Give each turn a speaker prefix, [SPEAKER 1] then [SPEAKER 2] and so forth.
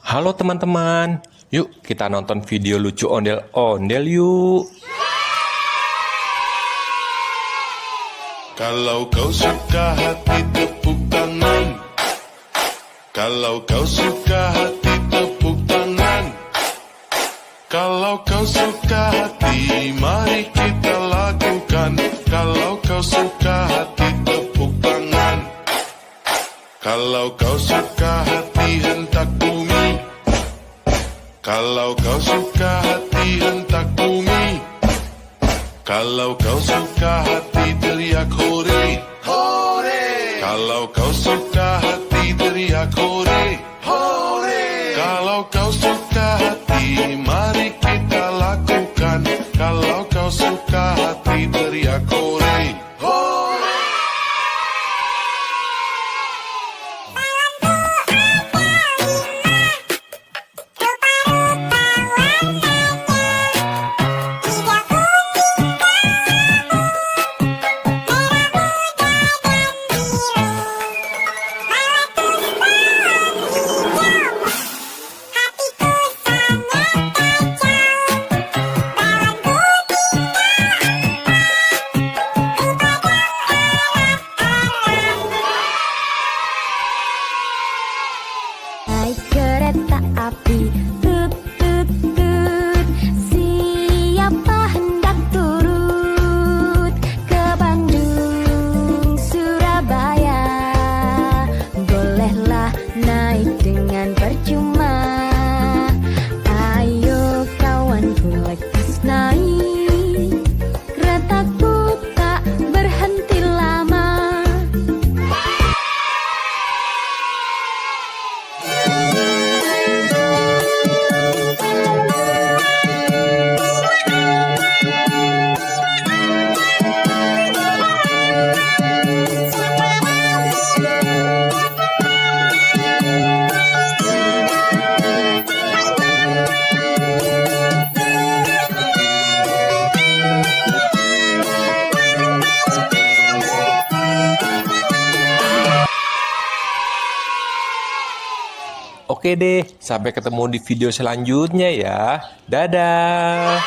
[SPEAKER 1] Halo teman-teman, yuk kita nonton video lucu ondel-ondel yuk.
[SPEAKER 2] Kalau kau suka hati tepuk tangan. Kalau kau suka hati tepuk tangan. Kalau kau suka hati mari kita lakukan. Kalau kau suka hati tepuk tangan. Kalau kau suka hati hentak bumi. Kalau kau suka hati hentak bumi. Kalau kau suka hati teriak hore, hore. Kalau kau suka hati teriak hore, hore. Kalau kau suka hati mari kita lakukan. Kalau kau suka hati teriak hore, hore.
[SPEAKER 3] Naik kereta api, tut tut tut. Siapa hendak turut ke Bandung, Surabaya? Bolehlah naik dengan percuma. Ayo kawanku, let's naik. Keretaku tak berhenti lama.
[SPEAKER 1] Oke deh, sampai ketemu di video selanjutnya ya. Dadah.